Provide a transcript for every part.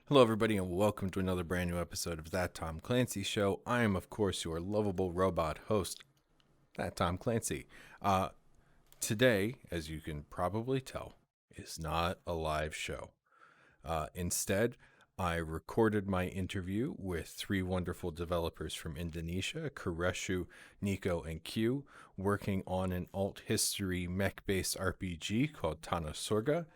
Hello, everybody, and welcome to another brand new episode of That Tom Clancy Show. I am, of course, your lovable robot host, That Tom Clancy. Uh, Today, as you can probably tell, is not a live show. Instead, I recorded my interview with three wonderful developers from Indonesia, Kareshu, Nico, and Q, working on an alt history mech based RPG called Tanasurga.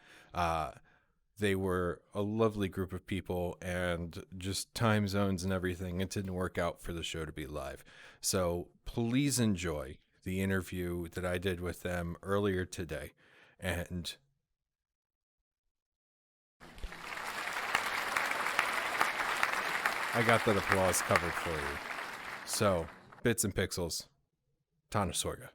They were a lovely group of people, and just time zones and everything, it didn't work out for the show to be live. So please enjoy the interview that I did with them earlier today. And I got that applause covered for you. So, bits and pixels, Tanasurga.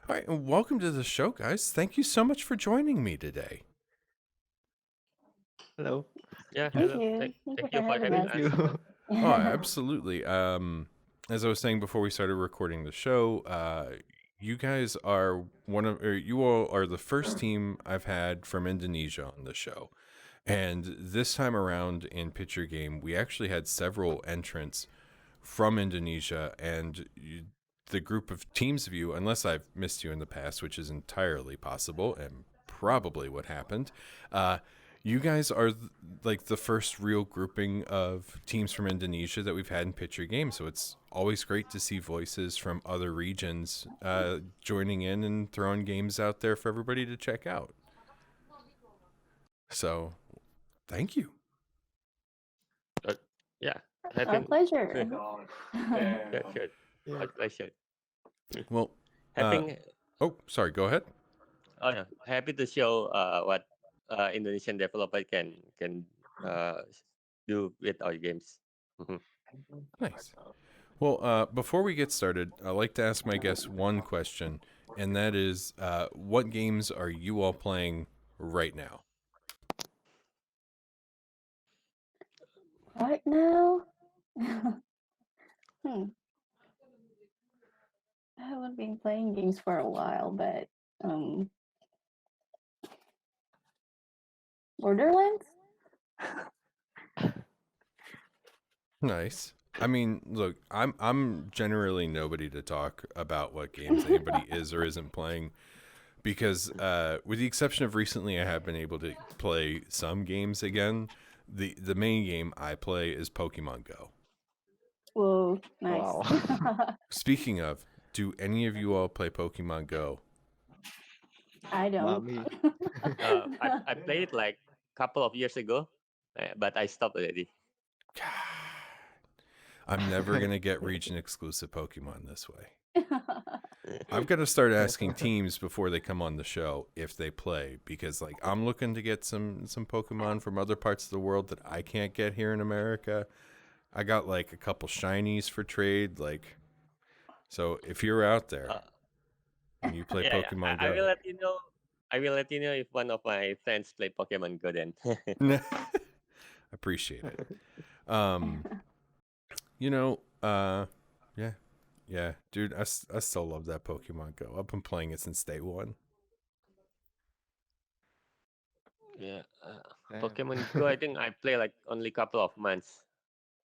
All right, and welcome to the show, guys. Thank you so much for joining me today. Hello. Yeah, Thank hello. you. Thank you Thank for you for having having us. Thank us. you. Oh, absolutely. As I was saying before we started recording the show, you guys are you all are the first team I've had from Indonesia on the show. And this time around in Picture Game, we actually had several entrants from Indonesia, and the group of teams of you, unless I've missed you in the past, which is entirely possible and probably what happened, you guys are like the first real grouping of teams from Indonesia that we've had in Picture Game. So it's always great to see voices from other regions joining in and throwing games out there for everybody to check out. So thank you. Yeah, Our having pleasure. yeah, good. Yeah. My pleasure. Well, Having oh, sorry, go ahead. oh yeah, happy to show what Indonesian developer can uh do with our games. Mhm. Nice. Well, before we get started, I like to ask my guests one question, and that is, what games are you all playing right now? Right now, I haven't been playing games for a while, but Borderlands? Nice. I mean, look, I'm generally nobody to talk about what games anybody is or isn't playing because, with the exception of recently, I have been able to play some games again. The main game I play is Pokemon Go. Whoa, nice. Wow. Speaking of, do any of you all play Pokemon Go? I don't. Mommy. I played like couple of years ago, but I stopped already. I'm never going to get region exclusive Pokemon this way. I've got to start asking teams before they come on the show if they play, because like I'm looking to get some Pokemon from other parts of the world that I can't get here in America. I got like a couple shinies for trade, like, so if you're out there Uh, and you play yeah, Pokemon I will Go, let you know. I will let you know if one of my friends play Pokemon Go then. appreciate it. Um, you know, yeah, yeah, dude, I still love that Pokemon Go. I've been playing it since day one. Yeah, Damn. Pokemon Go. I think I play like only couple of months.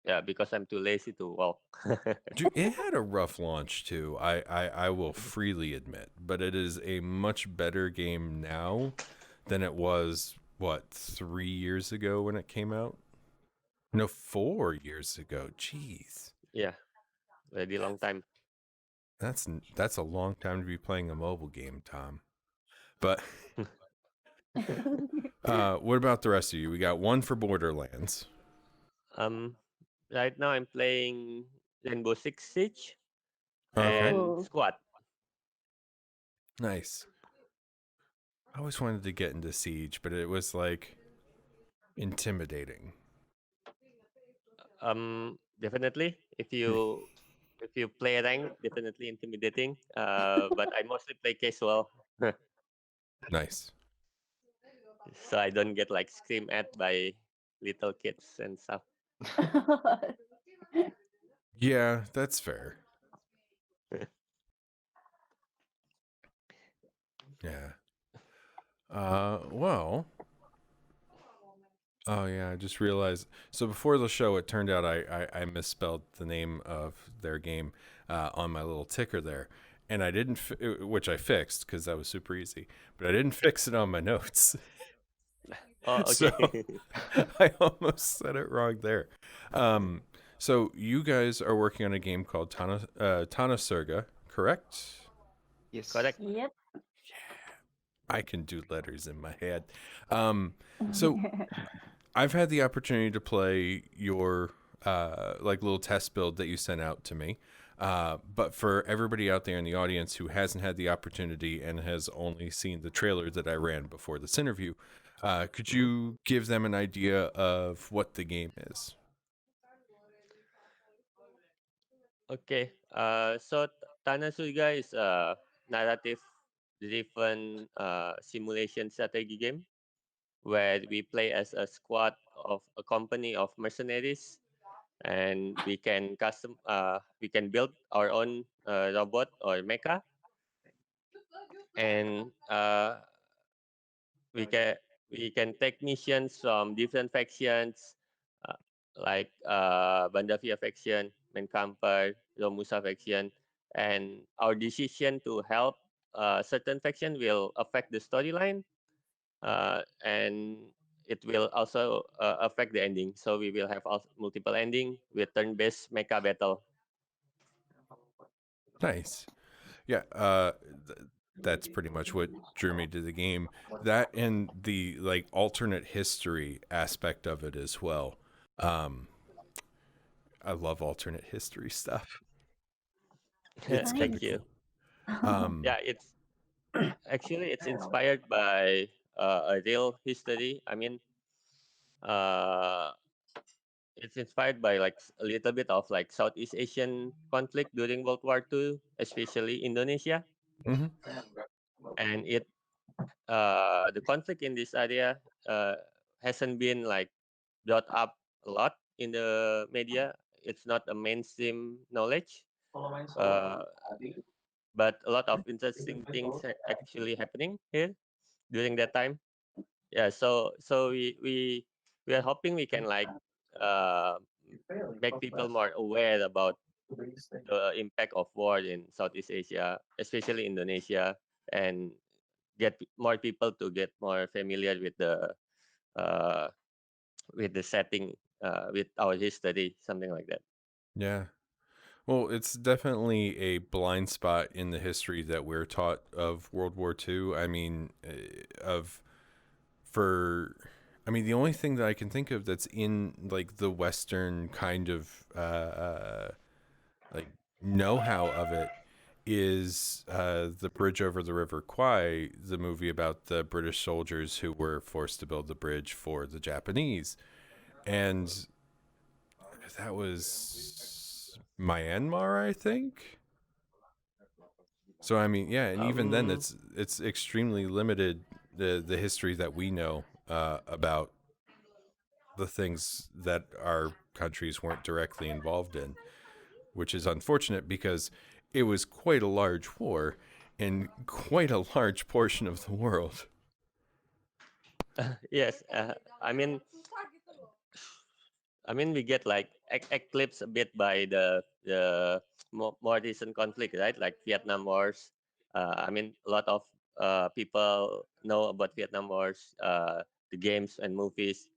Yeah, because I'm too lazy to walk. Dude, it had a rough launch too. I will freely admit, but it is a much better game now than it was 3 years ago when it came out. No, 4 years ago. Jeez, Yeah, very long time. that's a long time to be playing a mobile game, Tom. But what about the rest of you? We got one for Borderlands. Um, right now I'm playing Rainbow Six Siege Okay, and Oh, Squad. nice. I always wanted to get into Siege, but it was like intimidating. Definitely if you play rank, definitely intimidating. But I mostly play casual, Nice. so I don't get like screamed at by little kids and stuff. Yeah, that's fair. Yeah. Well, oh yeah, I just realized. So before the show, it turned out I misspelled the name of their game on my little ticker there, and I didn't, which I fixed because that was super easy, but I didn't fix it on my notes. Oh, So okay. I almost said it wrong there. Um, so you guys are working on a game called Tanasurga, correct? Yes. Correct. yep. I can do letters in my head. So I've had the opportunity to play your like little test build that you sent out to me. But for everybody out there in the audience who hasn't had the opportunity and has only seen the trailer that I ran before this interview, could Mhm. you give them an idea of what the game is? Okay. So Tanasurga is a narrative-driven simulation strategy game where we play as a squad of a company of mercenaries, and we can build our own robot or mecha, and we can we can take missions from different factions, uh, like Bandavia faction, Menkamper, Romusa faction, and our decision to help certain faction will affect the storyline, and it will also affect the ending. So we will have multiple ending with turn-based mecha battle. Nice. Yeah, that's pretty much what drew me to the game. That and the like alternate history aspect of it as well. Um, I love alternate history stuff. It's kind Thank of Nice. you. cool. Um, Yeah, it's inspired by a real history. I mean, uh, it's inspired by like a little bit of like Southeast Asian conflict during World War II, especially Indonesia, mhm. and the conflict in this area uh, hasn't been like brought up a lot in the media. It's not a mainstream knowledge, uh, but a lot of interesting things actually happening here during that time. Yeah, so we are hoping we can like uh, make people more aware about the impact of war in Southeast Asia, especially Indonesia, and get more people to get more familiar uh, with the setting, with our history, something like that. Yeah. Well, it's definitely a blind spot in the history that we're taught of World War II. I mean, of for I mean, the only thing that I can think of that's in like the Western kind of like know-how of it is the Bridge Over the River Kwai, the movie about the British soldiers who were forced to build the bridge for the Japanese, and that was Myanmar, I think. So I mean, yeah, and even then, Um, it's extremely limited the history that we know about the things that our countries weren't directly involved in, which is unfortunate because it was quite a large war in quite a large portion of the world. yes, I mean, I mean, we get like eclipsed a bit by the more recent conflict, right? Like Vietnam Wars. I mean, a lot of people know about Vietnam Wars, the games and movies,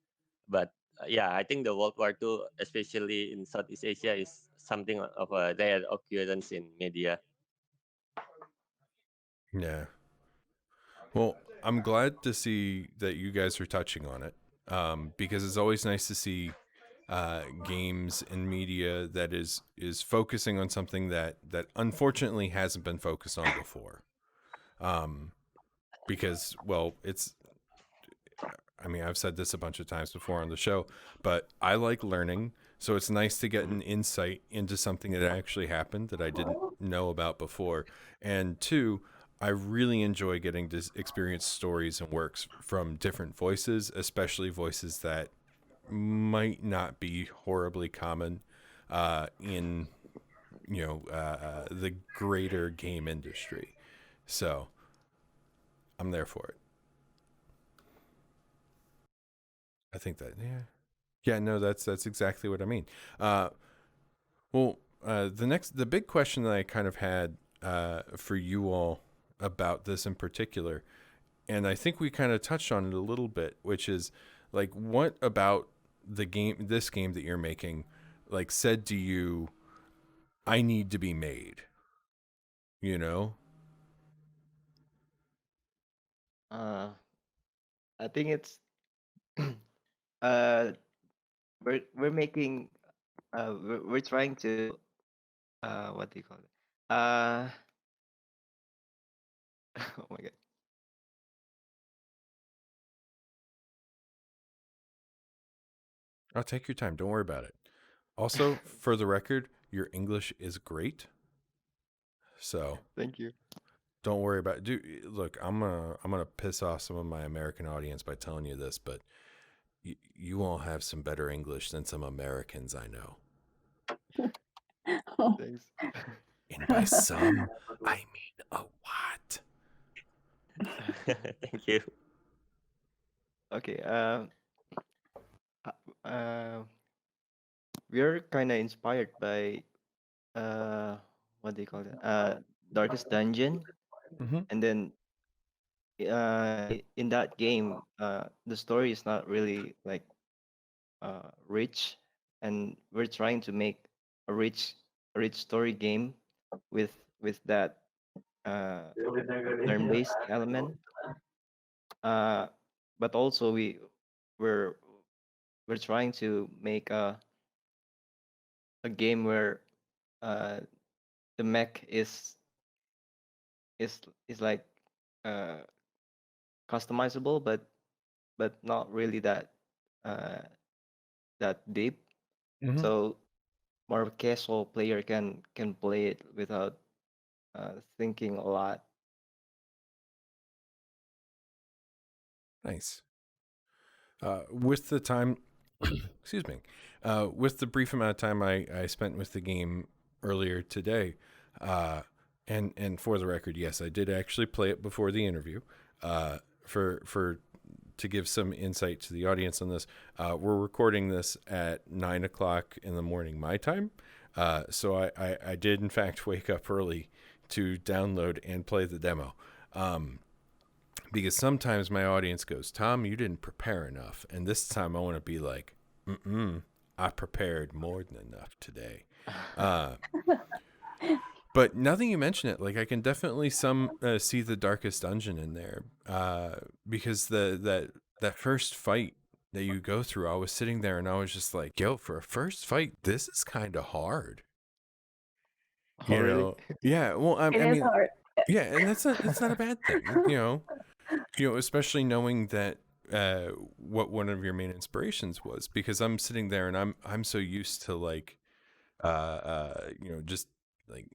but yeah, I think the World War II, especially in Southeast Asia, is something of a rare occurrence in media. Yeah. Well, I'm glad to see that you guys are touching on it, because it's always nice to see games and media that is focusing on something that unfortunately hasn't been focused on before. Um, because well, it's I mean, I've said this a bunch of times before on the show, but I like learning. So it's nice to get an insight into something that actually happened that I didn't know about before. And two, I really enjoy getting to experience stories and works from different voices, especially voices that might not be horribly common in the greater game industry. So I'm there for it. I think that yeah, no, that's exactly what I mean. Uh, the big question that I kind of had for you all about this in particular, and I think we kind of touched on it a little bit, which is like, what about this game that you're making, like said to you, I need to be made, you know? Uh, I think it's uh we're making we're trying to what do you call it? Oh my god. I'll take your time. Don't worry about it. Also, for the record, your English is great. So Thank you. don't worry about it. Dude, look, I'm gonna piss off some of my American audience by telling you this, but you all have some better English than some Americans I know. Thanks. And by some, I mean a lot. Thank you. Okay. Uh, we're kind of inspired by uh, what do you call it? Darkest Dungeon, Mm-hmm. and then in that game, the story is not really like rich, and we're trying to make a rich story game with that uh, turn-based element. Uh, but also we're we're trying to make a game where uh, the mech is is like uh, customizable, but not really uh, that deep. Mm-hmm. So more casual player can play it without thinking a lot. Nice. With the time, excuse me, with the brief amount of time I spent with the game earlier today, uh, and for the record, yes, I did actually play it before the interview. For to give some insight to the audience on this, we're recording this at 9 o'clock in the morning my time, so I did in fact wake up early to download and play the demo. Because sometimes my audience goes, Tom, you didn't prepare enough. And this time I want to be like, I prepared more than enough today. Uh, but now that you mention it, like I can definitely see the Darkest Dungeon in there, because that first fight that you go through, I was sitting there and I was just like, yo, for a first fight, this is kind of hard. Oh, You really? know? Yeah. Well, It I is mean, hard. yeah, and that's not a bad thing. Especially knowing that what one of your main inspirations was, because I'm sitting there and I'm so used to like just like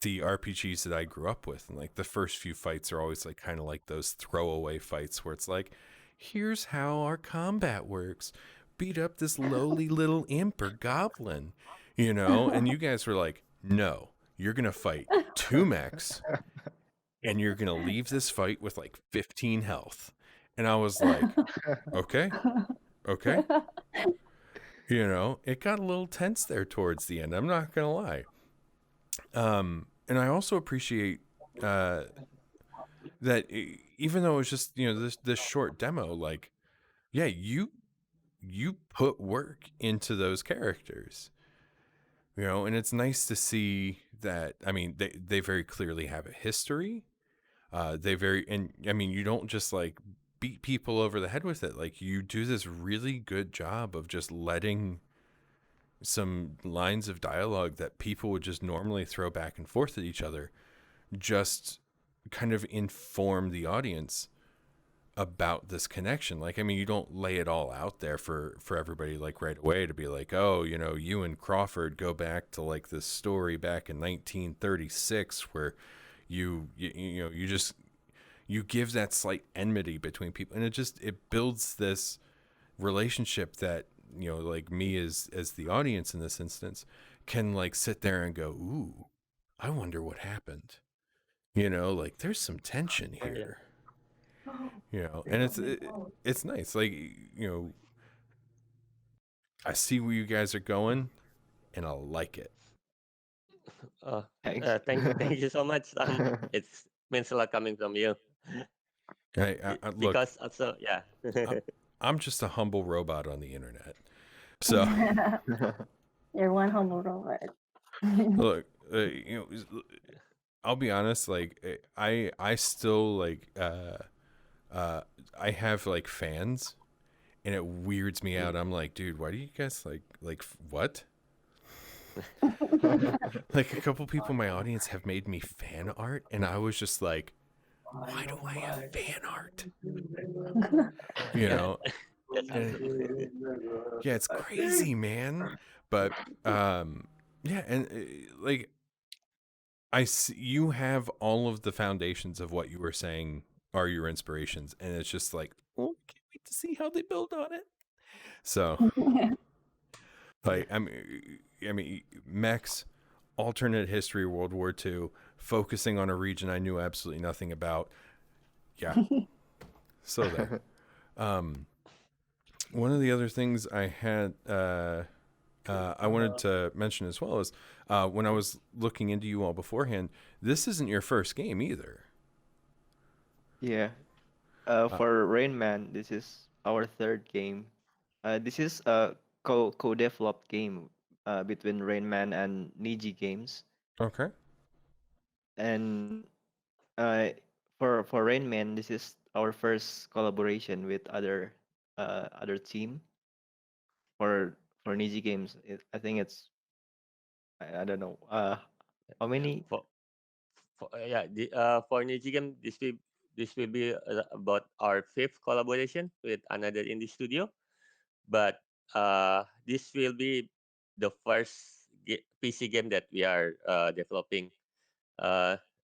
the RPGs that I grew up with, and like the first few fights are always like kind of like those throwaway fights where it's like, here's how our combat works. Beat up this lowly little imp or goblin, and you guys were like, no, you're gonna fight two mechs and you're going to leave this fight with like 15 health. And I was like, okay, okay. You know, it got a little tense there towards the end. I'm not gonna lie. And I also appreciate that even though it was just this short demo, like yeah, you put work into those characters, and it's nice to see that. I mean, they very clearly have a history. And I mean, you don't just like beat people over the head with it. Like you do this really good job of just letting some lines of dialogue that people would just normally throw back and forth at each other just kind of inform the audience about this connection. Like, I mean, you don't lay it all out there for everybody like right away to be like, oh, you and Crawford go back to like this story back in 1936 where you give that slight enmity between people, and it builds this relationship that like me as the audience in this instance can like sit there and go, ooh, I wonder what happened. Like there's some tension Yeah. here. And it's nice. Like I see where you guys are going, and I like it. Thanks. Thank you so much. It means a lot coming from you. Look, Because also, yeah. I'm just a humble robot on the internet. So You're one humble robot. look, I'll be honest. Like I still like I have like fans, and it weirds me out. I'm like, dude, why do you guys like what? Like a couple people in my audience have made me fan art, and I was just like, why do I have fan art? That's And, yeah, it's crazy, man. But yeah, and like I see you have all of the foundations of what you were saying are your inspirations, and it's just like, oh, I can't wait to see how they build on it. So, like, I mean, mechs, alternate history, World War II, focusing on a region I knew absolutely nothing about. Yeah, so there. One of the other things I had I wanted to mention as well is when I was looking into you all beforehand, this isn't your first game either. Yeah. For Rain Man, this is our third game. This is a co-developed game between Rain Man and Niji Games. Okay. And uh, for Rain Man, this is our first collaboration with other team. For Niji Games, I think it's I don't know how many. For Niji Game, this will be about our fifth collaboration with another indie studio. But this will be the first PC game that we are developing.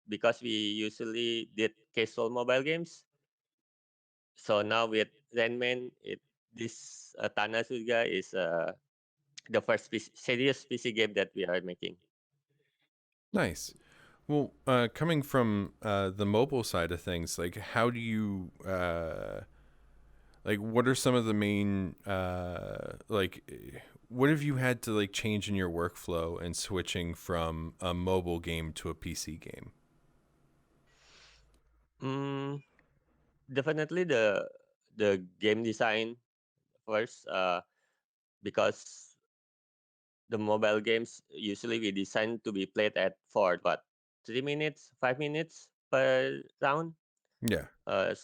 Because we usually did casual mobile games. So now with Renman, this Tanasurga is the first serious PC game that we are making. Nice. Well, coming from the mobile side of things, like how do you like what are some of the main what have you had to like change in your workflow and switching from a mobile game to a PC game? Definitely the game design first, because the mobile games usually we design to be played at for 3 minutes, 5 minutes per round. Yeah. For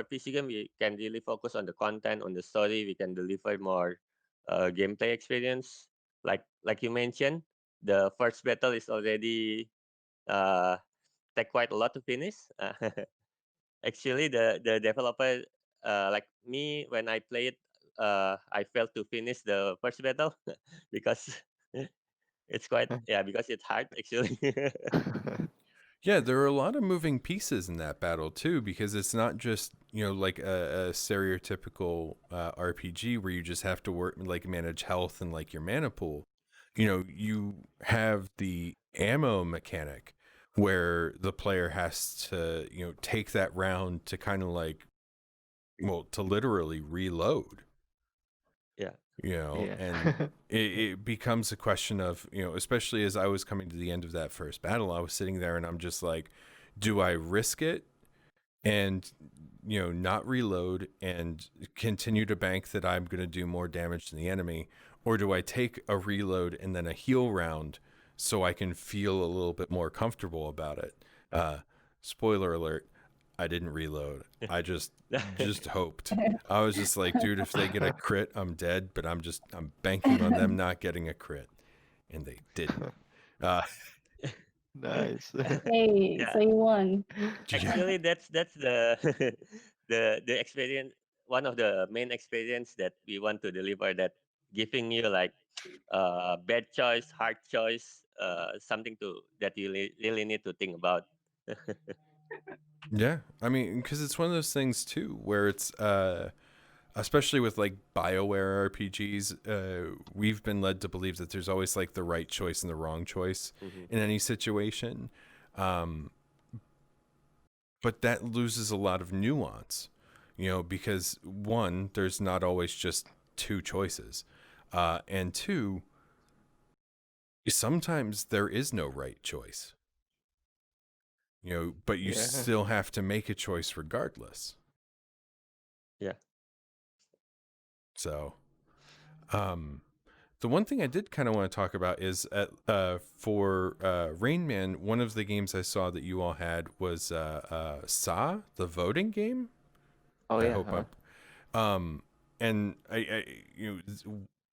PC game we can really focus on the content, on the story. We can deliver more gameplay experience. Like you mentioned, the first battle is already take quite a lot to finish. Actually, the developer, like me, when I played, I failed to finish the first battle because because it's hard actually. Yeah, there are a lot of moving pieces in that battle too, because it's not just like a stereotypical RPG where you just have to work like manage health and like your mana pool. You have the ammo mechanic where the player has to take that round to kind of like to literally reload. Yeah. Yeah. and it becomes a question of, especially as I was coming to the end of that first battle, I was sitting there and I'm just like, do I risk it and, not reload and continue to bank that I'm going to do more damage to the enemy? Or do I take a reload and then a heal round so I can feel a little bit more comfortable about it? Spoiler alert, I didn't reload. I just hoped. I was just like, dude, if they get a crit, I'm dead, but I'm banking on them not getting a crit. And they didn't. Uh, Nice. Hey, Yeah. so you won. Actually, that's the the experience. One of the main experience that we want to deliver, that giving you like bad choice, hard choice, something to that you really need to think about. Yeah, I mean, because it's one of those things too, where it's especially with like BioWare RPGs, we've been led to believe that there's always like the right choice and the wrong choice Mhm. in any situation, but that loses a lot of nuance, because one, there's not always just two choices, and two, sometimes there is no right choice. But you Yeah. still have to make a choice regardless. Yeah. So, the one thing I did kind of want to talk about is for Rain Man, one of the games I saw that you all had was Sa, the voting game. Oh I yeah. hope and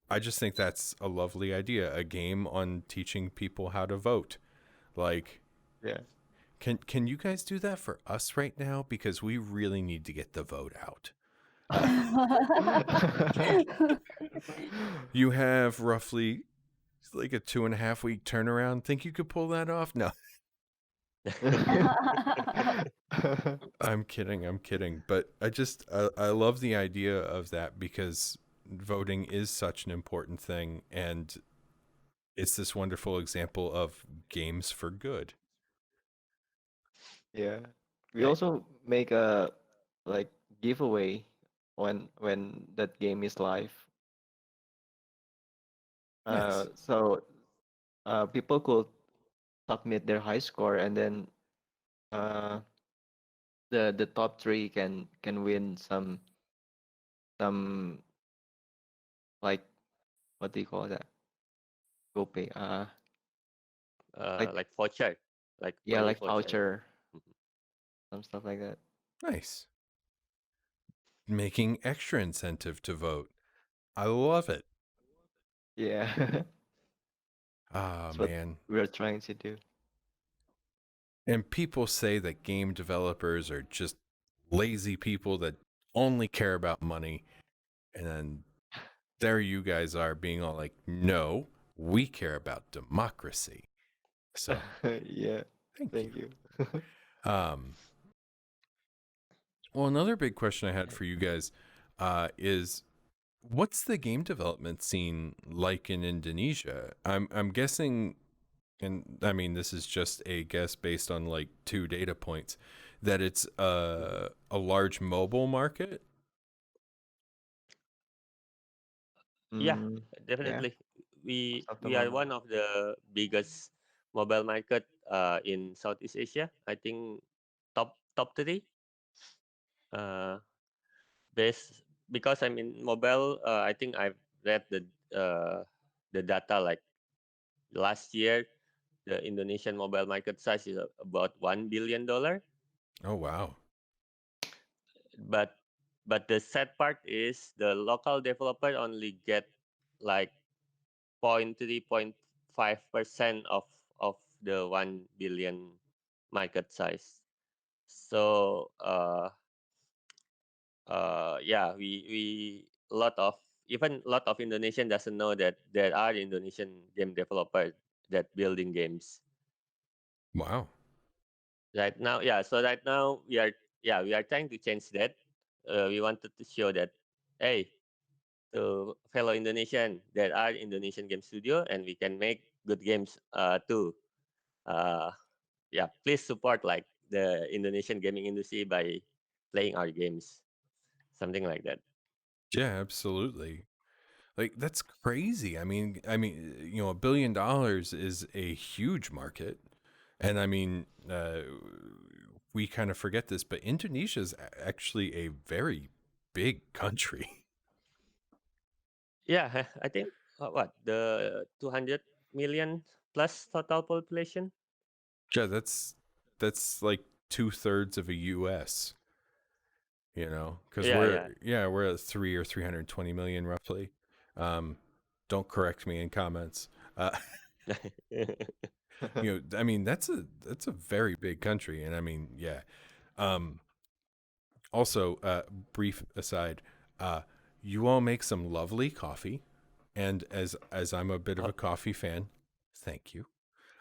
I just think that's a lovely idea, a game on teaching people how to vote. Like, Yeah. can you guys do that for us right now? Because we really need to get the vote out. You have roughly like a 2.5 week turnaround. Think you could pull that off? No, I'm kidding. But I love the idea of that, because voting is such an important thing, and it's this wonderful example of games for good. Yeah. We Right. also make a like giveaway when that game is live. Nice. So people could submit their high score, and then uh the top three can win some like, what do you call that? GoPay. Like, Like voucher, like yeah, money like voucher. voucher, Mhm. some stuff like that. Nice. Making extra incentive to vote. I love it. Yeah. Ah, That's what man. we're trying to do. And people say that game developers are just lazy people that only care about money. And then there you guys are being all like, no, we care about democracy. So Yeah. thank you. Thank you. Um, well, another big question I had for you guys is, what's the game development scene like in Indonesia? I'm guessing, and I mean this is just a guess based on like 2 data points, that it's a large mobile market. Yeah, Mm, yeah. definitely. Most of the We are moment. one of the biggest mobile market in Southeast Asia. I think top three. Uh, Based because I'm in mobile, I think I've read the data like last year. The Indonesian mobile market size is about $1 billion. Oh wow. But the sad part is the local developer only get like 0.3, 0.5% of the 1 billion market size. So yeah, we lot of Indonesian doesn't know that there are Indonesian game developers that building games Wow. right now. Yeah, so right now we are trying to change that. We wanted to show that, hey, to fellow Indonesian, there are Indonesian game studio and we can make good games too. Uh, yeah, please support like the Indonesian gaming industry by playing our games, something like that. Yeah, absolutely. Like that's crazy. You know, $1 billion is a huge market, and I mean, we kind of forget this, but Indonesia is actually a very big country. Yeah, I think what the 200 million plus total population. Yeah, that's like 2/3 of a U.S. You know, because Yeah, we're at 320 million roughly. Don't correct me in comments. yeah. You know, I mean that's a very big country, and I mean, yeah. Um, Also, brief aside, uh, you all make some lovely coffee, and as I'm a bit of Oh, a coffee fan, thank you.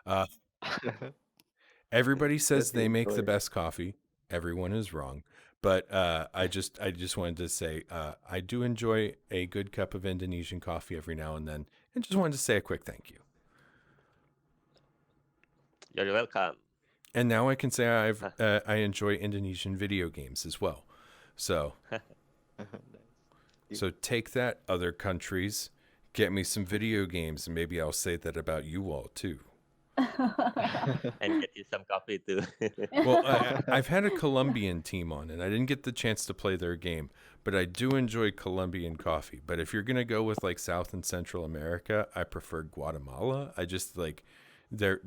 Uh, Everybody says Let me they make the enjoy. best coffee. Everyone is wrong. But I just wanted to say I do enjoy a good cup of Indonesian coffee every now and then, and just wanted to say a quick thank you. you're welcome. And now I can say Huh. I enjoy Indonesian video games as well. So You- so take that, other countries. Get me some video games, and maybe I'll say that about you all too. And get you some coffee too. Well, I've had a Colombian team on, and I didn't get the chance to play their game, but I do enjoy Colombian coffee. But if you're gonna go with like South and Central America, I prefer Guatemala. I just like their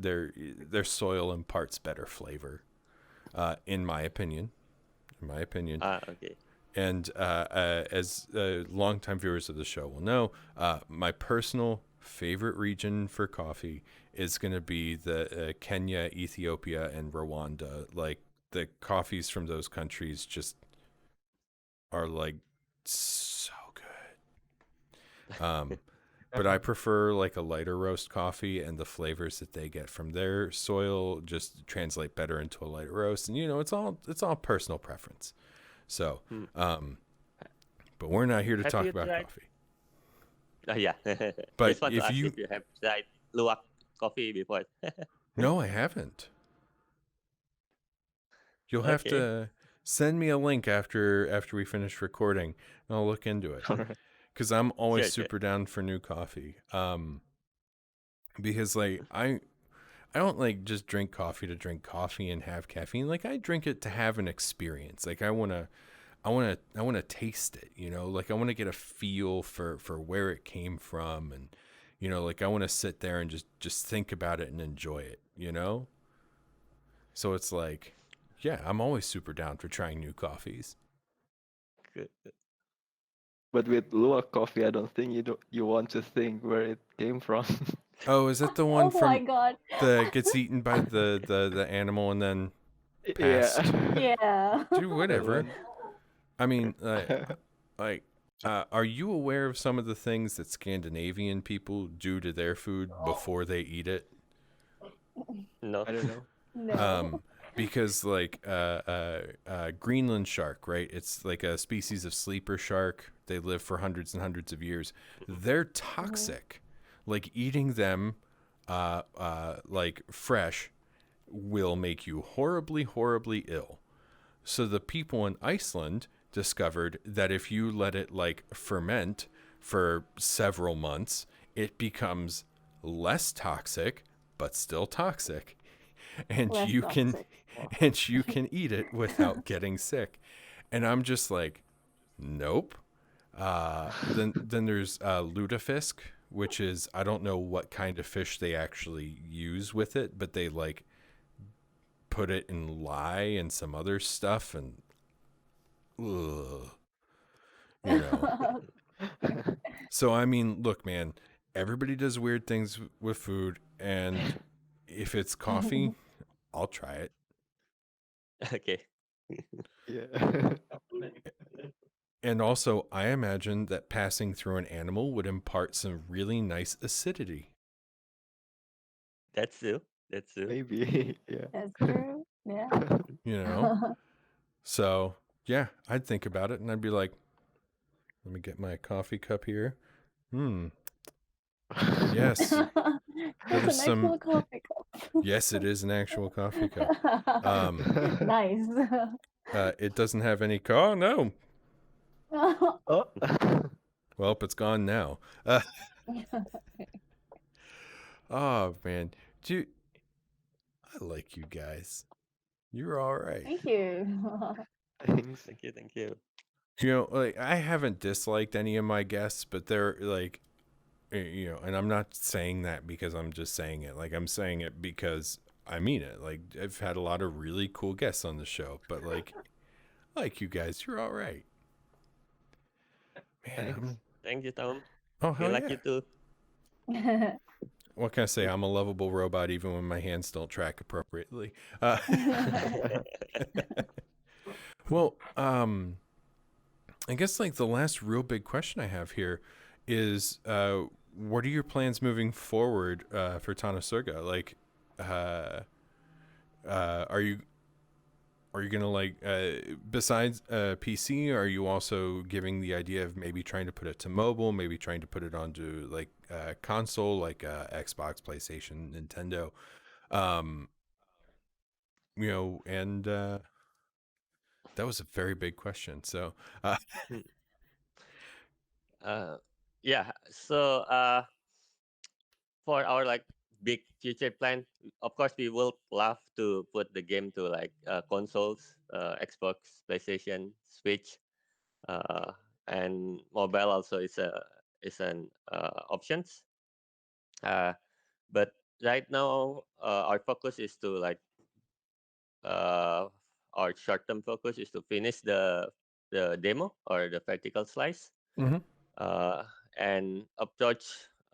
soil imparts better flavor, in my opinion. In my opinion, Okay. and as longtime viewers of the show will know, my personal favorite region for coffee is going to be the Kenya, Ethiopia, and Rwanda. Like the coffees from those countries just are like so good. But I prefer like a lighter roast coffee, and the flavors that they get from their soil just translate better into a lighter roast. And you know, it's all personal preference. So, Hmm. but we're not here to Have talk you about tried? coffee. Yeah. But Just want to if ask you if you have tried luwak coffee before. No, I haven't. You'll have Okay. to send me a link after we finish recording, and I'll look into it. Alright. Because I'm always Sure. super down for new coffee. Because like I don't like just drink coffee to drink coffee and have caffeine. Like I drink it to have an experience. Like I wanna taste it, you know? Like I wanna get a feel for where it came from, and you know, like I wanna sit there and just think about it and enjoy it, you know? So it's like, yeah, I'm always super down for trying new coffees. Good. But with Luwak coffee, I don't think you want to think where it came from. Oh, is that the one Oh my from god. that gets eaten by the animal and then passed? Yeah. Yeah. Dude, That whatever. one. I mean, like, are you aware of some of the things that Scandinavian people do to their food before they eat it? No. I don't know. No. Because like Greenland shark, right? It's like a species of sleeper shark. They live for hundreds and hundreds of years. They're toxic. Like eating them, like fresh, will make you horribly, horribly ill. So the people in Iceland discovered that if you let it like ferment for several months, it becomes less toxic, but still toxic. And Less you can toxic. and you can eat it without getting sick. And I'm just like, nope. Then there's lutefisk, which is I don't know what kind of fish they actually use with it, but they like put it in lye and some other stuff, and ugh, you know. So I mean, look, man, everybody does weird things with food, and if it's coffee, I'll try it. Okay. Yeah. And also, I imagine that passing through an animal would impart some really nice acidity. That's true. That's true. Maybe. Yeah. That's true. Yeah. You know? So, yeah, I'd think about it and I'd be like, let me get my coffee cup here. Yes. That That's is an actual some. coffee cup. Yes, it is an actual coffee cup. Nice. It doesn't have any. Oh, no. Oh. Well, it's gone now. Oh man, dude, I like you guys. You're all right. Thank you. Thanks. Thank you, thank you. You know, like I haven't disliked any of my guests, but they're like, you know, and I'm not saying that because I'm just saying it. Like I'm saying it because I mean it. Like I've had a lot of really cool guests on the show, but like you guys, you're all right. Man, Thanks. Thank you, Tom. oh We hell like yeah. you too. What can I say? I'm a lovable robot even when my hands don't track appropriately. Well, I guess like the last real big question I have here is, what are your plans moving forward for Tanasurga? Like, uh, are you gonna like besides PC? Are you also giving the idea of maybe trying to put it to mobile, maybe trying to put it onto like console, like Xbox, PlayStation, Nintendo? Um, you know, and that was a very big question. So, Hmm. Uh, yeah. So for our like big future plan, of course we will love to put the game to like consoles, Xbox, PlayStation, Switch, uh, and mobile also is an options. Uh, but right now, our focus is to like uh, our short term focus is to finish the demo or the vertical slice, Mhm. uh, and approach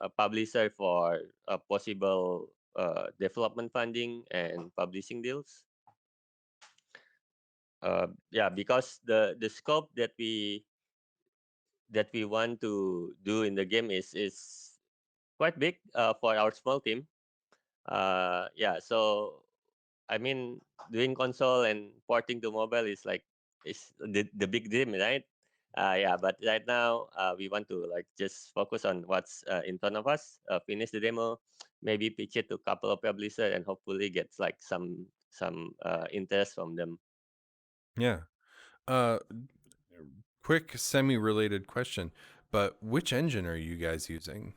a publisher for a possible development funding and publishing deals. Yeah, because the scope that we want to do in the game is quite big for our small team. Yeah, so I mean, doing console and porting to mobile is the big dream, right? Yeah, but right now we want to like just focus on what's in front of us, finish the demo, maybe pitch it to a couple of publishers, and hopefully get like some interest from them. Yeah. Uh, quick semi-related question, but which engine are you guys using?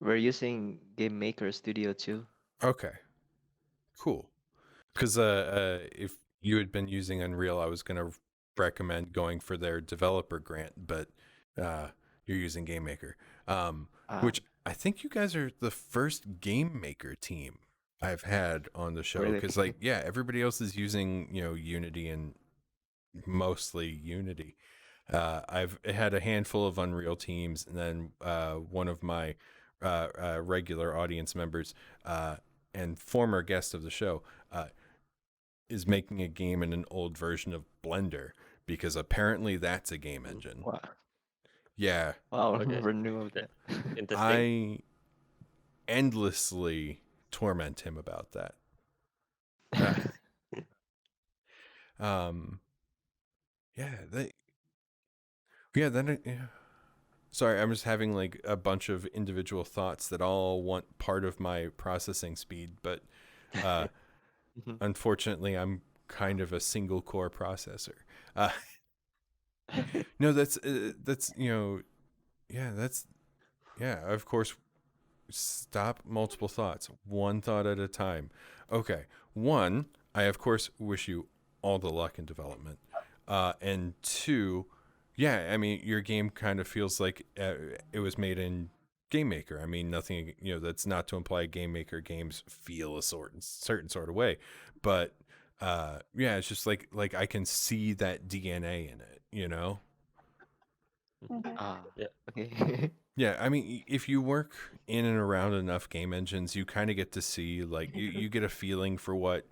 We're using Game Maker Studio 2. Okay, cool. Because if you had been using Unreal, I was gonna recommend going for their developer grant, but you're using Game Maker, Ah, which I think you guys are the first Game Maker team I've had on the show. really? Because like, yeah, everybody else is using Unity and mostly Unity. I've had a handful of Unreal teams, and then one of my regular audience members and former guest of the show is making a game in an old version of Blender because apparently that's a game engine. Wow. Yeah, Wow, I Okay, never knew of that- that. interesting. I endlessly torment him about that. Uh, um, yeah, yeah. Sorry, I'm just having like a bunch of individual thoughts that all want part of my processing speed, but uh, Mhm. unfortunately, I'm kind of a single core processor. Uh, no, that's yeah, that's yeah. Of course, stop multiple thoughts, one thought at a time. Okay, one, I of course wish you all the luck in development, and two, yeah, I mean your game kind of feels like it was made in Game Maker. I mean nothing, that's not to imply Game Maker games feel a certain sort of way, but yeah, it's just like I can see that DNA in it. Mhm. Ah, Yeah. okay. Yeah, I mean, if you work in and around enough game engines, you kind of get to see, like, you get a feeling for what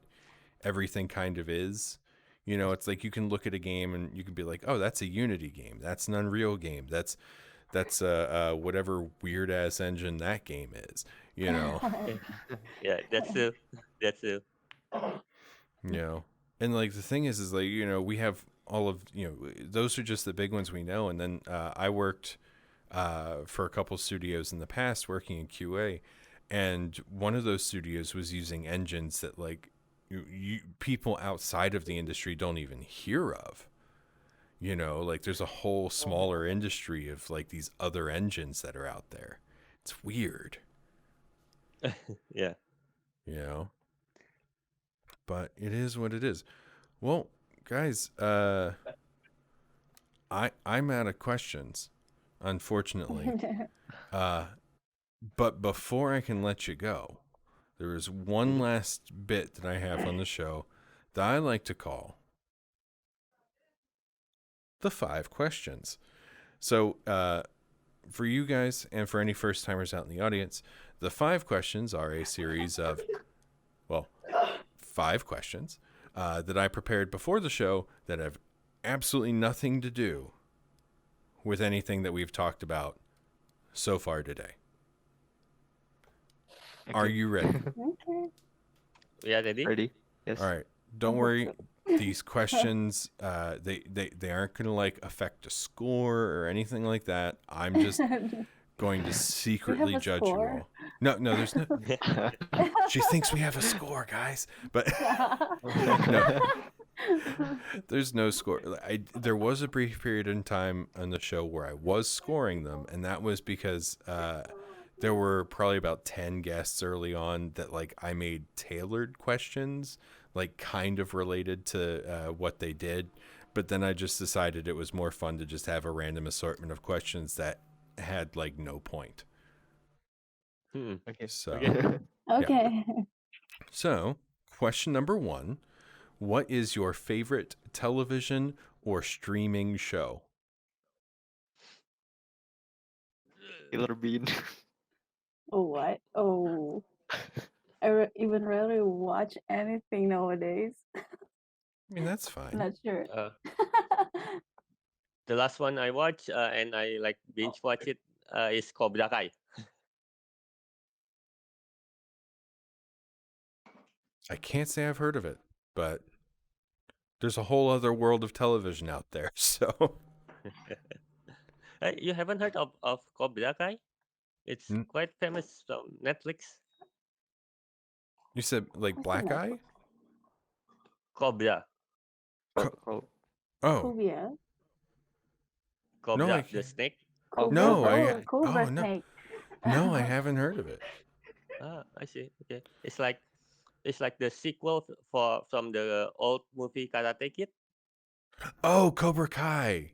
everything kind of is. It's like you can look at a game and you can be like, oh, that's a Unity game. That's an Unreal game. That's whatever weird ass engine that game is. You know, Yeah, that's true. That's true. you know, and like the thing is like we have all of those are just the big ones we know, and then I worked for a couple studios in the past working in QA, and one of those studios was using engines that like people outside of the industry don't even hear of. You know, like there's a whole smaller industry of like these other engines that are out there. It's weird, Yeah. you know, but it is what it is. Well, guys, I'm out of questions, unfortunately. But before I can let you go, there is one last bit that I have on the show that I like to call the 5 questions. So, for you guys and for any first timers out in the audience, the 5 questions are a series of, well, 5 questions that I prepared before the show that have absolutely nothing to do with anything that we've talked about so far today. Are Okay. you ready? Okay. We are ready. Ready? Yes. All right. Don't hope worry. so. These questions, they aren't going to like affect a score or anything like that. I'm just going to secretly a judge score? you all. No, there's no. She thinks we have a score, guys, but no, there's no score. There was a brief period in time on the show where I was scoring them, and that was because there were probably about 10 guests early on that like I made tailored questions, like kind of related to what they did. But then I just decided it was more fun to just have a random assortment of questions that had like no point. Okay. So, Okay. Okay. so question number 1. What is your favorite television or streaming show? Killer Bean. Oh, what? Oh, even rarely watch anything nowadays. I mean, that's fine. Not sure. The last one I watched and I like binge watch it is Cobra Kai. I can't say I've heard of it, but there's a whole other world of television out there. So, You haven't heard of Cobra Kai? It's Mm. quite famous from Netflix. you said like What's Black the Eye? Cobra. Oh, Oh, Cobia? no, I Cobra, the can't. snake. oh, Cobra? No, Cobra. Cobra oh no, snake. no, I haven't heard of it. Ah, I see. Okay. It's like the sequel from the old movie Karate Kid. Oh, Cobra Kai.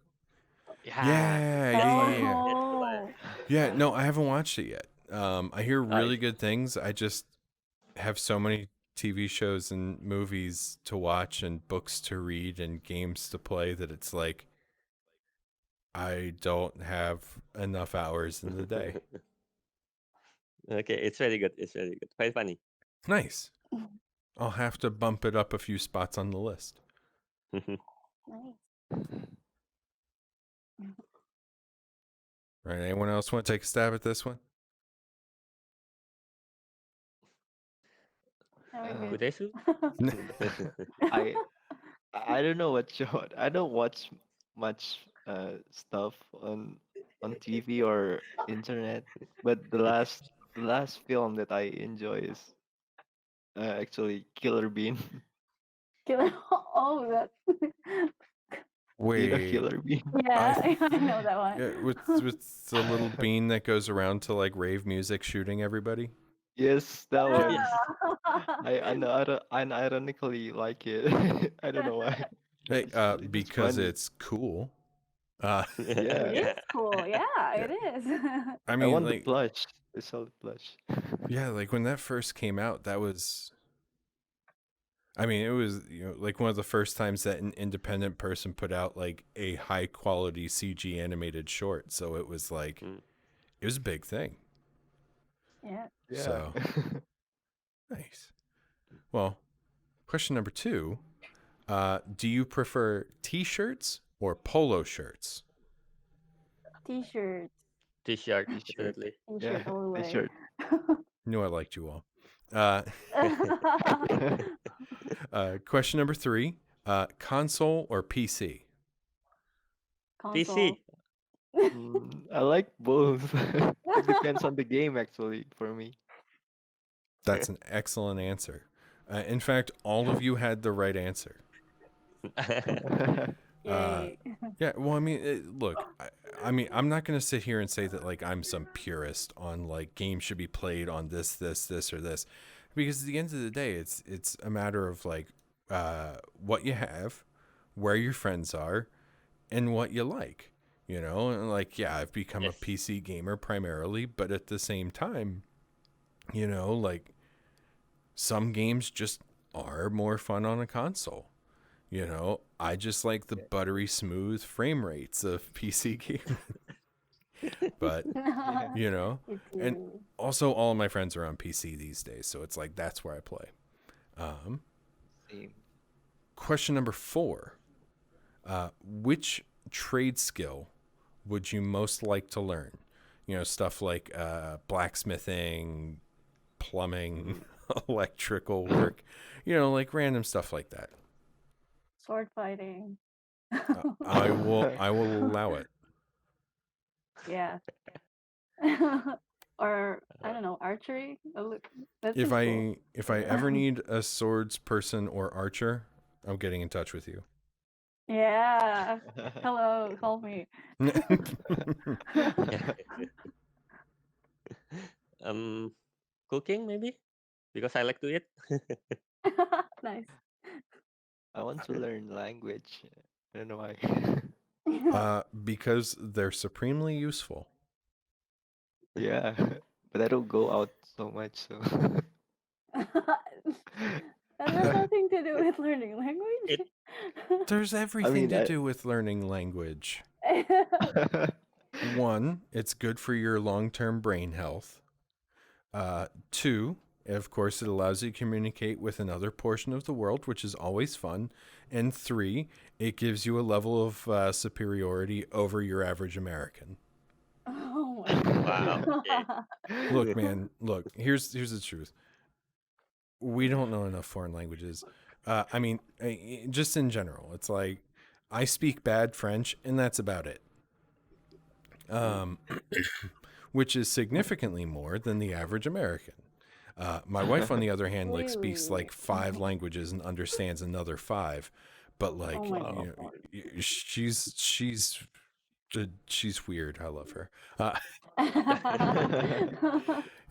Yeah, Yeah, that's yeah, one. yeah, yeah. That's the one. Oh. Yeah, no, I haven't watched it yet. I hear really It's good things. I just have so many TV shows and movies to watch and books to read and games to play that it's like I don't have enough hours in the day. okay. It's very good. It's very good. Quite funny. Nice. I'll have to bump it up a few spots on the list. Nice. Right. Anyone else want to take a stab at this one? Very Uh, good. Kudesu? I I don't know what show. I don't watch much stuff on TV or internet, but the last film that I enjoy is actually Killer Bean. Killer. Oh, that. You know Wait. Killer Bean? Yeah, I I know that one. yeah, with the little bean that goes around to like rave music shooting everybody. Yes, that Oh one. yes. I ironically like it. I don't know why. Hey, It's because funny. it's cool. Uh Yeah, It is cool. Yeah, yeah. it is. I I mean want the like plush. I saw the plush. yeah, like when that first came out, that was I mean, it was like one of the first times that an independent person put out like a high quality CG animated short. So it was like Mm. it was a big thing. Yeah. Yeah. So nice. Well, question number 2. Do you prefer t-shirts or polo shirts? T-shirt. T-shirt, T-shirt. definitely. Yeah, T-shirt all the way. T-shirt. Knew I liked you all. Question number 3. Console or PC? Console. PC. I like both. It depends on the game, actually, for me. That's an excellent answer. In fact, all of you had the right answer. Yay. Yeah, well, I mean, look, I mean, I'm not going to sit here and say that like I'm some purist on like games should be played on this, or this, because at the end of the day, it's a matter of like what you have, where your friends are, and what you like. You know, and like yeah, I've become a Yes. PC gamer primarily, but at the same time, you know, like some games just are more fun on a console. You know, I just like the buttery smooth frame rates of PC gaming. But, Yeah. you know, Me and too. also all of my friends are on PC these days, so it's like that's where I play. Um, Same. Question number 4. Which trade skill would you most like to learn? You know, stuff like blacksmithing, plumbing, electrical work, you know, like random stuff like that. Sword fighting. I will allow it. Yeah. Or I don't know, archery. That If seems cool. I ever need a swords person or archer, I'm getting in touch with you. Yeah. Hello, call me. Cooking maybe because I like to eat. Nice. I want to learn language. I don't know why. Because they're supremely useful. Yeah, but I don't go out so much, so. That has nothing to do with learning language. It There's everything mean, to I- do with learning language. 1, it's good for your long-term brain health. 2, of course, it allows you to communicate with another portion of the world, which is always fun. And 3, it gives you a level of superiority over your average American. Oh my wow. Okay. god. Look, Good. man, look, here's the truth. We don't know enough foreign languages. I mean, just in general, it's like I speak bad French, and that's about it. Which is significantly more than the average American. My wife, on the other hand, like speaks Really? like 5 languages and understands another 5, but like Oh my you know, she's weird. I love her. god.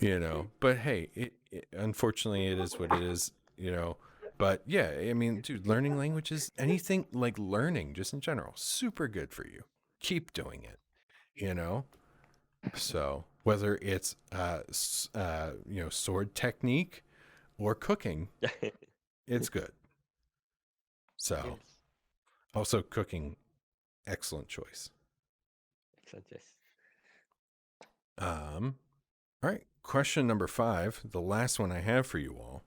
You know, but hey, unfortunately, it is what it is. You know, but yeah, I mean, dude, learning languages, anything like learning, just in general, super good for you. Keep doing it. You know. So whether it's you know, sword technique or cooking, it's good. So Yes. also cooking, excellent choice. Excellent. Yes. All right, question number 5, the last one I have for you all.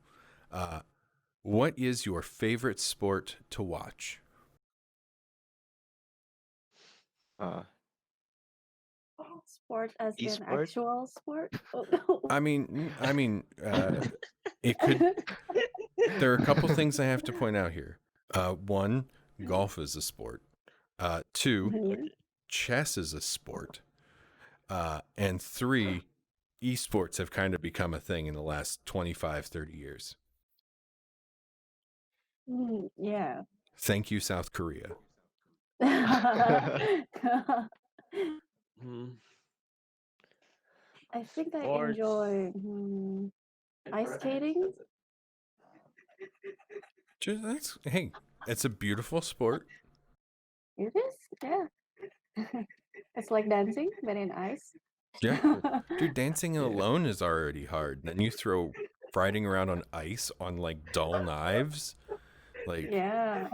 What is your favorite sport to watch? Uh, Sport as in Esport? actual sport? Oh, I mean, it could. There are a couple things I have to point out here. 1, golf is a sport. 2, Mhm. chess is a sport. And 3, esports have kind of become a thing in the last 25, 30 years. Yeah. Thank you, South Korea. Hmm. I think I Sports. enjoy ice skating. Hey, it's a beautiful sport. It is, yeah. It's like dancing, but in ice. Yeah. Dude, dancing alone is already hard. And then you throw riding around on ice on like dull knives. Like, Yeah.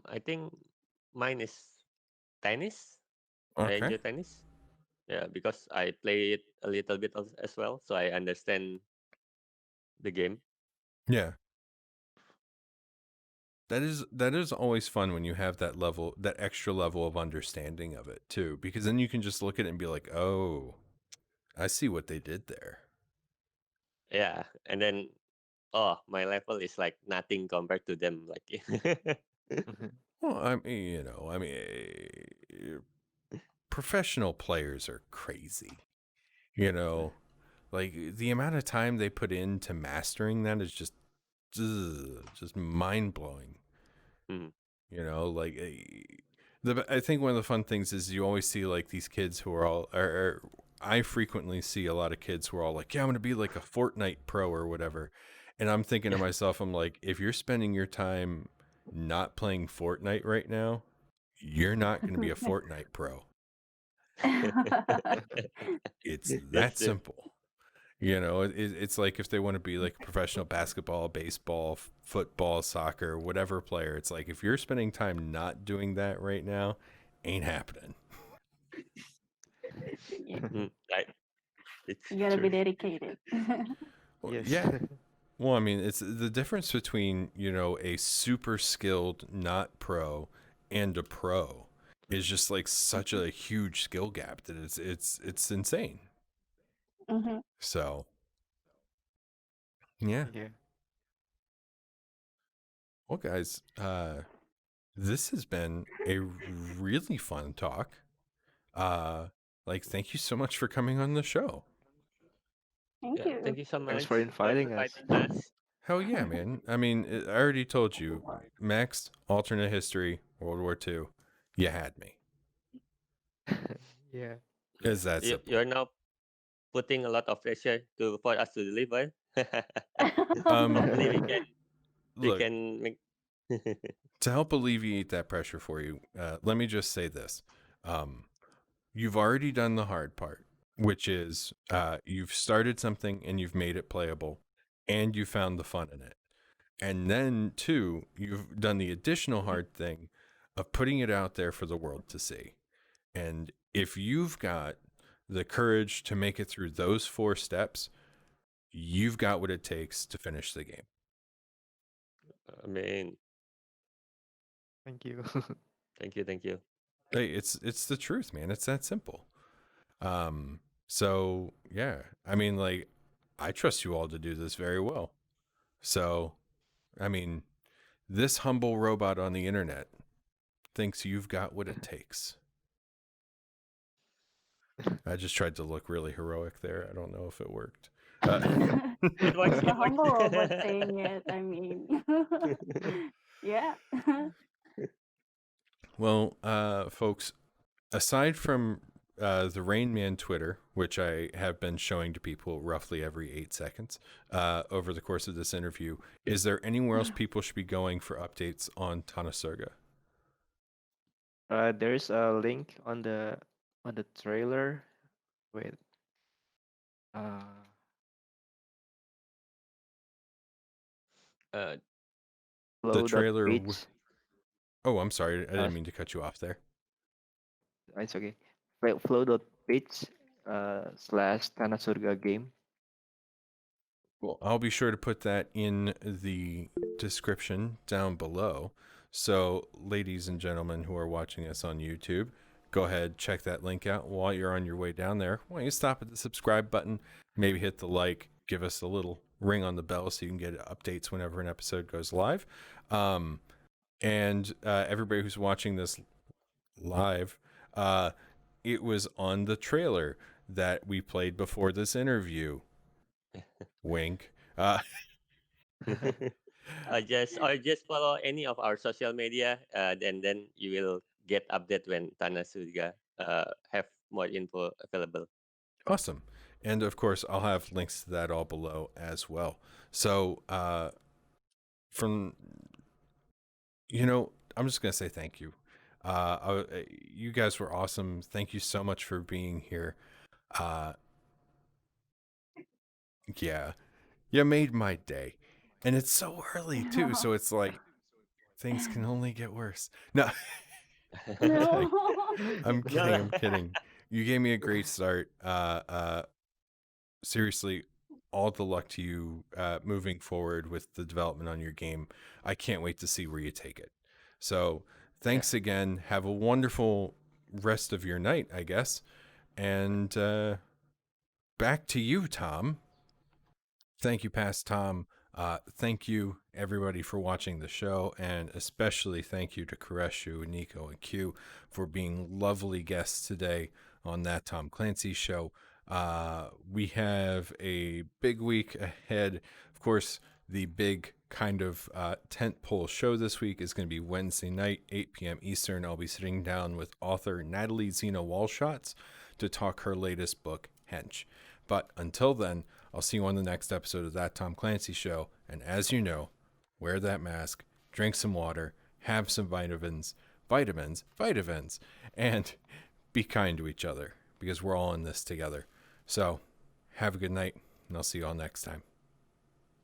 I think mine is tennis. I okay. enjoy tennis. Yeah, because I play it a little bit as well, so I understand the game. Yeah. That is always fun when you have that extra level of understanding of it too, because then you can just look at it and be like, "Oh, I see what they did there." Yeah, and then my level is like nothing compared to them. Like, Well, I mean, you know, professional players are crazy. You know, like the amount of time they put into mastering that is just just mind blowing. Mhm. You know, like I think one of the fun things is you always see like these kids who are all, or I frequently see a lot of kids who are all like, yeah, I'm going to be like a Fortnite pro or whatever. And I'm thinking to myself, I'm like, if you're spending your time not playing Fortnite right now, you're not going to be a Fortnite pro. It's that That's true. simple. You know, it's like if they want to be like a professional basketball, baseball, football, soccer, whatever player, it's like if you're spending time not doing that right now, ain't happening. Yeah, Right. It's you gotta be true. dedicated. Well, Yes. yeah. Well, I mean, it's the difference between, you know, a super skilled not pro and a pro is just like such a huge skill gap that it's insane. Hmm. So, yeah. Yeah. Well, guys, this has been a really fun talk. Like, thank you so much for coming on the show. Thank Yeah. you. Thank you so Thanks much for for inviting us. inviting us. Hell yeah, man. I mean, I already told you, Max, alternate history, World War II, you had me. Yeah. Is that simple? You're now putting a lot of pressure for us to deliver. Hopefully we Look, can make to help alleviate that pressure for you, let me just say this. You've already done the hard part, which is you've started something and you've made it playable and you found the fun in it. And then, two, you've done the additional hard thing of putting it out there for the world to see. And if you've got the courage to make it through those 4 steps, you've got what it takes to finish the game. I mean, Thank you. thank you, thank you. Hey, it's the truth, man. It's that simple. So yeah, I mean, like, I trust you all to do this very well. So, I mean, this humble robot on the internet thinks you've got what it takes. I just tried to look really heroic there. I don't know if it worked. It works, It's it a works. humble robot saying it. I mean, yeah. Well, folks, aside from the Rain Man Twitter, which I have been showing to people roughly every 8 seconds over the course of this interview, is there anywhere else people should be going for updates on Tanasurga? There's a link on the trailer. Wait. Uh, uh, The flow dot trailer. page. Oh, I'm sorry. I Uh, didn't mean to cut you off there. it's okay. Flow dot page slash Tanasurga game. Well, I'll be sure to put that in the description down below. So, ladies and gentlemen who are watching us on YouTube, go ahead, check that link out. While you're on your way down there, why don't you stop at the subscribe button, maybe hit the like, give us a little ring on the bell so you can get updates whenever an episode goes live. And everybody who's watching this live, it was on the trailer that we played before this interview. Wink. just follow any of our social media, and then you will get update when Tanasurga have more info available. Awesome. And of course, I'll have links to that all below as well. So, from, I'm just going to say thank you. You guys were awesome. Thank you so much for being here. Yeah, you made my day. And it's so early too. So it's like things can only get worse. No, No. I'm kidding. I'm kidding. You gave me a great start. Seriously, all the luck to you moving forward with the development on your game. I can't wait to see where you take it. So thanks again. Have a wonderful rest of your night, I guess. And back to you, Tom. Thank you, Past Tom. Thank you, everybody, for watching the show, and especially thank you to Koreshu, Nico, and Q for being lovely guests today on That Tom Clancy Show. We have a big week ahead. Of course, The big kind of tent pole show this week is going to be Wednesday night, 8 p.m. Eastern. I'll be sitting down with author Natalie Zena Walshots to talk her latest book, Hench. But until then, I'll see you on the next episode of That Tom Clancy Show. And as you know, wear that mask, drink some water, have some vitamins, and be kind to each other because we're all in this together. So have a good night, and I'll see you all next time.